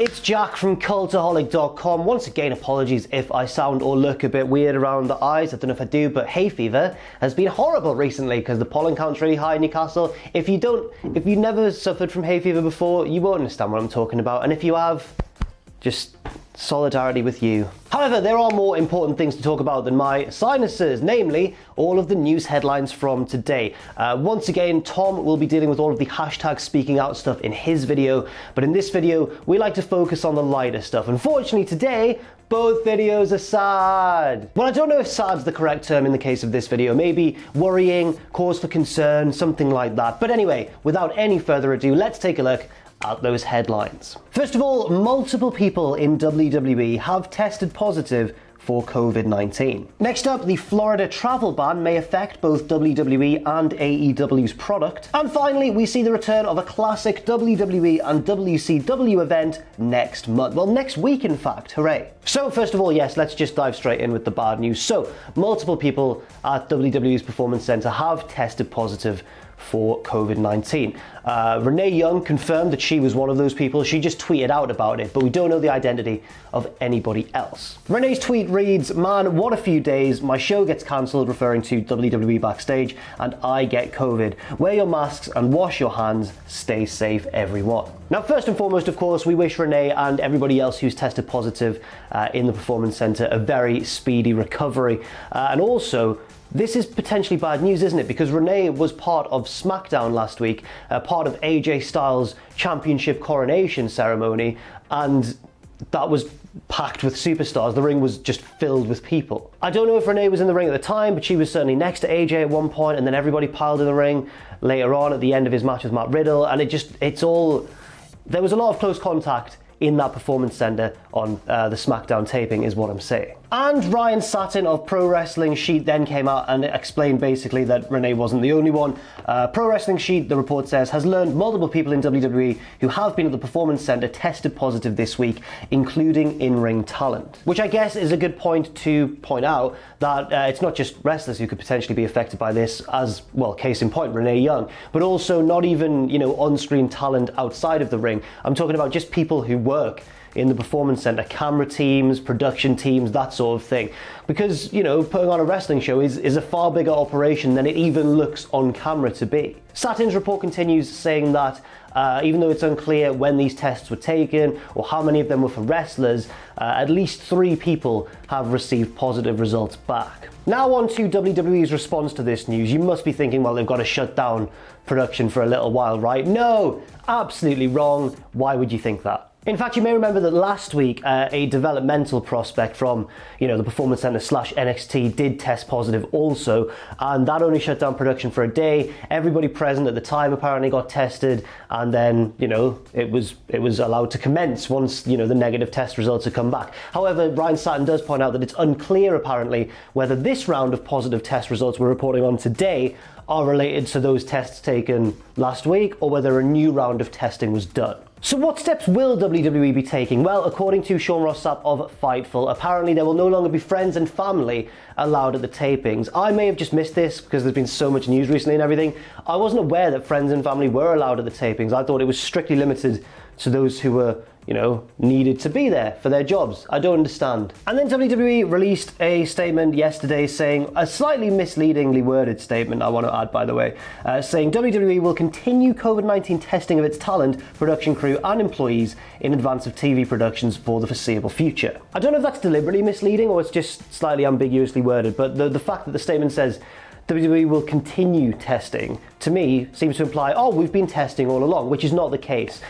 it's Jack from Cultaholic.com. Once again, apologies if I sound or look a bit weird around the eyes. I don't know if I do, but hay fever has been horrible recently because the pollen count's really high in Newcastle. If you never suffered from hay fever before, you won't understand what I'm talking about. And if you have, just solidarity with you. However, there are more important things to talk about than my sinuses, namely all of the news headlines from today. Once again, Tom will be dealing with all of the hashtag speaking out stuff in his video, but in this video, we like to focus on the lighter stuff. Unfortunately, today, both videos are sad. Well, I don't know if sad's the correct term in the case of this video. Maybe worrying, cause for concern, something like that. But anyway, without any further ado, let's take a look at those headlines. First of all, multiple people in WWE have tested positive for COVID-19. Next up, the Florida travel ban may affect both WWE and AEW's product. And finally, we see the return of a classic WWE and WCW event next month. Well, next week, in fact. Hooray. So first of all, yes, let's just dive straight in with the bad news. So, multiple people at WWE's Performance Center have tested positive for COVID-19. Renee Young confirmed that she was one of those people. She just tweeted out about it, but we don't know the identity of anybody else. Renee's tweet reads, "Man, what a few days. My show gets cancelled," referring to WWE Backstage, "and I get COVID. Wear your masks and wash your hands. Stay safe, everyone." Now, first and foremost, of course, we wish Renee and everybody else who's tested positive in the Performance Center a very speedy recovery. And also, this is potentially bad news, isn't it? Because Renee was part of SmackDown last week, part of AJ Styles' championship coronation ceremony, and that was packed with superstars. The ring was just filled with people. I don't know if Renee was in the ring at the time, but she was certainly next to AJ at one point, and then everybody piled in the ring later on at the end of his match with Matt Riddle, and there was a lot of close contact in that Performance Center on the SmackDown taping, is what I'm saying. And Ryan Satin of Pro Wrestling Sheet then came out and explained basically that Renee wasn't the only one. Pro Wrestling Sheet, the report says, has learned multiple people in WWE who have been at the Performance Center tested positive this week, including in-ring talent. Which I guess is a good point to point out that it's not just wrestlers who could potentially be affected by this, as, well, case in point, Renee Young, but also not even, on-screen talent outside of the ring. I'm talking about just people who work in the Performance Center, camera teams, production teams, that sort of thing. Because, putting on a wrestling show is a far bigger operation than it even looks on camera to be. Satin's report continues saying that even though it's unclear when these tests were taken or how many of them were for wrestlers, at least 3 people have received positive results back. Now on to WWE's response to this news. You must be thinking, well, they've got to shut down production for a little while, right? No, absolutely wrong. Why would you think that? In fact, you may remember that last week, a developmental prospect from, the Performance Center / NXT did test positive also, and that only shut down production for a day. Everybody present at the time apparently got tested, and then, it was allowed to commence once, the negative test results had come back. However, Ryan Satin does point out that it's unclear apparently whether this round of positive test results we're reporting on today are related to those tests taken last week, or whether a new round of testing was done. So what steps will WWE be taking? Well, according to Sean Ross Sapp of Fightful, apparently there will no longer be friends and family allowed at the tapings. I may have just missed this because there's been so much news recently and everything. I wasn't aware that friends and family were allowed at the tapings. I thought it was strictly limited to those who were, needed to be there for their jobs. I don't understand. And then WWE released a statement yesterday saying, a slightly misleadingly worded statement, I want to add, by the way, saying WWE will continue COVID-19 testing of its talent, production crew and employees in advance of TV productions for the foreseeable future. I don't know if that's deliberately misleading or it's just slightly ambiguously worded, but the fact that the statement says WWE will continue testing, to me, seems to imply, we've been testing all along, which is not the case.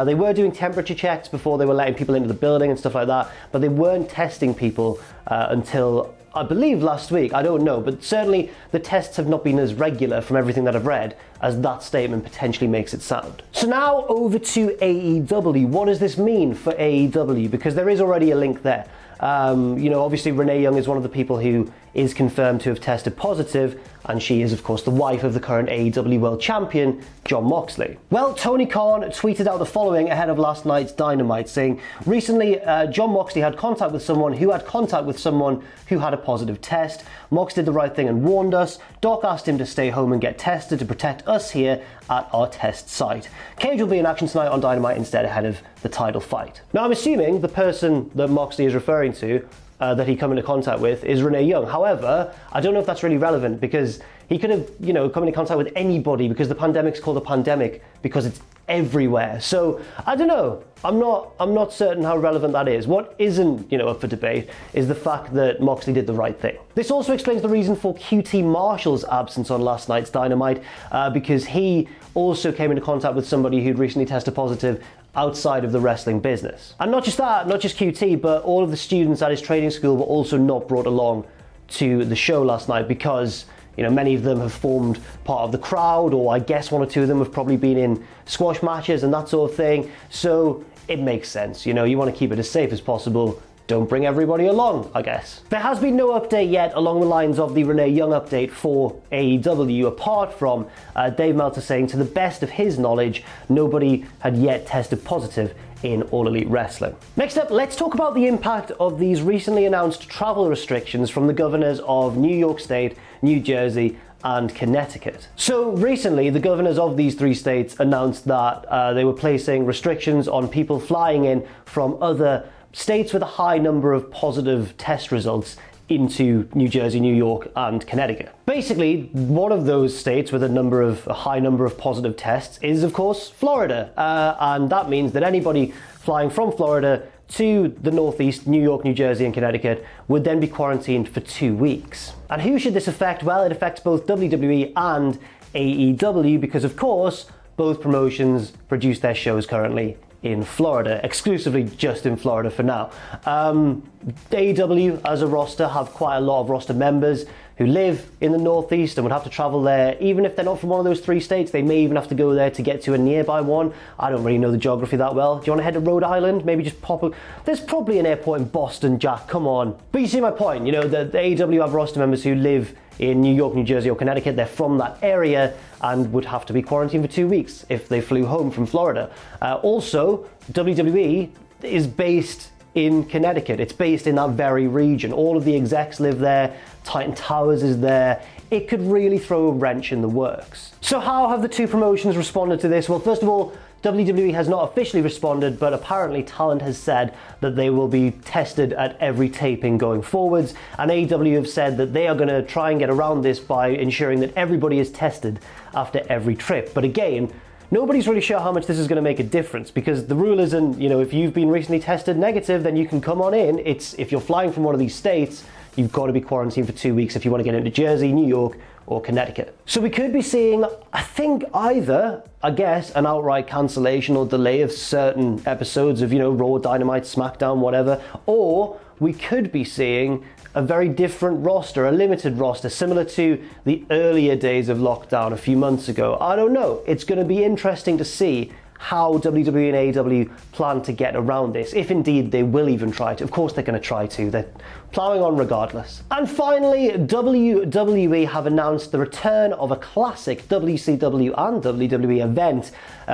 They were doing temperature checks before they were letting people into the building and stuff like that, but they weren't testing people until, I believe, last week. I don't know, but certainly the tests have not been as regular from everything that I've read as that statement potentially makes it sound. So now over to AEW. What does this mean for AEW? Because there is already a link there. Obviously Renee Young is one of the people who is confirmed to have tested positive, and she is of course the wife of the current AEW World Champion, Jon Moxley. Well, Tony Khan tweeted out the following ahead of last night's Dynamite, saying, recently Jon Moxley had contact with someone who had contact with someone who had a positive test. Mox did the right thing and warned us. Doc asked him to stay home and get tested to protect us here at our test site. Cage will be in action tonight on Dynamite instead ahead of the title fight. Now I'm assuming the person that Moxley is referring to that he come into contact with is Renee Young. However, I don't know if that's really relevant because he could have, come into contact with anybody because the pandemic's called a pandemic because it's everywhere. So I don't know. I'm not certain how relevant that is. What isn't, up for debate is the fact that Moxley did the right thing. This also explains the reason for QT Marshall's absence on last night's Dynamite because he also came into contact with somebody who'd recently tested positive outside of the wrestling business. And not just that, not just QT, but all of the students at his training school were also not brought along to the show last night because many of them have formed part of the crowd, or I guess one or two of them have probably been in squash matches and that sort of thing. So it makes sense, you want to keep it as safe as possible. Don't bring everybody along, I guess. There has been no update yet along the lines of the Renee Young update for AEW, apart from Dave Meltzer saying, to the best of his knowledge, nobody had yet tested positive in All Elite Wrestling. Next up, let's talk about the impact of these recently announced travel restrictions from the governors of New York State, New Jersey, and Connecticut. So recently, the governors of these three states announced that they were placing restrictions on people flying in from other states with a high number of positive test results into New Jersey, New York, and Connecticut. Basically, one of those states with a high number of positive tests is, of course, Florida. And that means that anybody flying from Florida to the Northeast, New York, New Jersey, and Connecticut would then be quarantined for 2 weeks. And who should this affect? Well, it affects both WWE and AEW because, of course, both promotions produce their shows currently in Florida, exclusively just in Florida for now. AEW as a roster have quite a lot of roster members who live in the Northeast and would have to travel there. Even if they're not from one of those three states, they may even have to go there to get to a nearby one. I don't really know the geography that well. Do you want to head to Rhode Island? Maybe just pop up. There's probably an airport in Boston, Jack, come on. But you see my point, the AEW have roster members who live in New York, New Jersey, or Connecticut. They're from that area and would have to be quarantined for 2 weeks if they flew home from Florida. Also, WWE is based in Connecticut. It's based in that very region. All of the execs live there. Titan Towers is there. It could really throw a wrench in the works. So how have the two promotions responded to this? Well, first of all, WWE has not officially responded, but apparently talent has said that they will be tested at every taping going forwards, and AEW have said that they are going to try and get around this by ensuring that everybody is tested after every trip. But again, nobody's really sure how much this is going to make a difference because the rule isn't, if you've been recently tested negative, then you can come on in. It's if you're flying from one of these states, you've got to be quarantined for 2 weeks if you want to get into Jersey, New York, or Connecticut. So we could be seeing, I think, either, an outright cancellation or delay of certain episodes of, Raw, Dynamite, SmackDown, whatever, or we could be seeing a very different roster, a limited roster, similar to the earlier days of lockdown a few months ago. I don't know. It's going to be interesting to see how WWE and AEW plan to get around this, if indeed they will even try to. Of course they're going to try to. They're plowing on regardless. And finally, WWE have announced the return of a classic WCW and WWE event,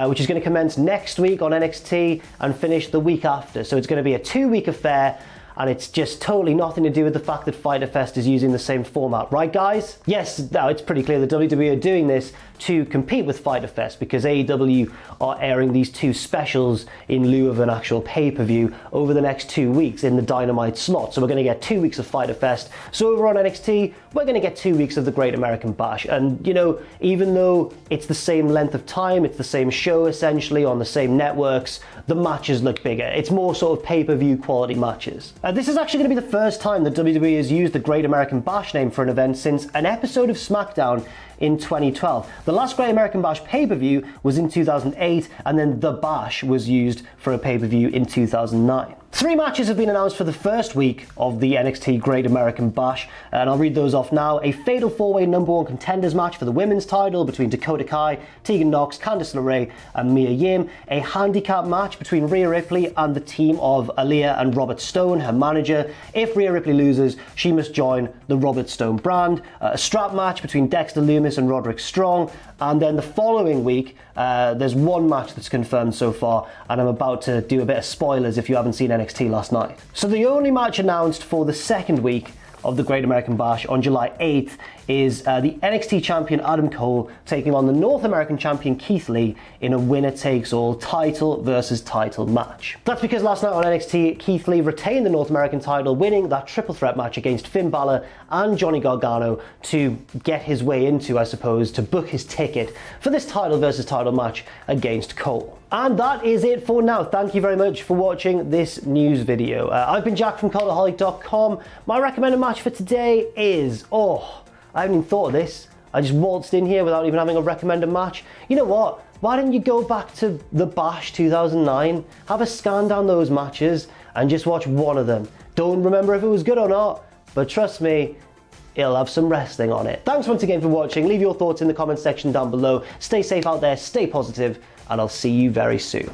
which is going to commence next week on NXT and finish the week after. So it's going to be a 2-week affair, and it's just totally nothing to do with the fact that Fyter Fest is using the same format, right guys? Yes, now it's pretty clear that WWE are doing this to compete with Fyter Fest because AEW are airing these two specials in lieu of an actual pay-per-view over the next 2 weeks in the Dynamite slot. So we're going to get 2 weeks of Fyter Fest. So over on NXT, we're going to get 2 weeks of the Great American Bash. And even though it's the same length of time, it's the same show essentially on the same networks, the matches look bigger. It's more sort of pay-per-view quality matches. This is actually going to be the first time that WWE has used the Great American Bash name for an event since an episode of SmackDown in 2012. The last Great American Bash pay-per-view was in 2008, and then The Bash was used for a pay-per-view in 2009. 3 matches have been announced for the first week of the NXT Great American Bash, and I'll read those off now. A fatal 4-way number 1 contenders match for the women's title between Dakota Kai, Tegan Nox, Candice LeRae and Mia Yim. A handicap match between Rhea Ripley and the team of Aaliyah and Robert Stone, her manager. If Rhea Ripley loses, she must join the Robert Stone brand. A strap match between Dexter Lumis and Roderick Strong. And then the following week, there's one match that's confirmed so far, and I'm about to do a bit of spoilers if you haven't seen NXT last night. So the only match announced for the second week of the Great American Bash on July 8th is the NXT champion Adam Cole taking on the North American champion Keith Lee in a winner-takes-all title versus title match. That's because last night on NXT, Keith Lee retained the North American title, winning that triple threat match against Finn Balor and Johnny Gargano to get his way into, I suppose, to book his ticket for this title versus title match against Cole. And that is it for now. Thank you very much for watching this news video. I've been Jack from Cultaholic.com. My recommended match for today is, I haven't even thought of this. I just waltzed in here without even having a recommended match. You know what? Why don't you go back to the Bash 2009, have a scan down those matches and just watch one of them. Don't remember if it was good or not, but trust me, it'll have some wrestling on it. Thanks once again for watching. Leave your thoughts in the comment section down below. Stay safe out there, stay positive, and I'll see you very soon.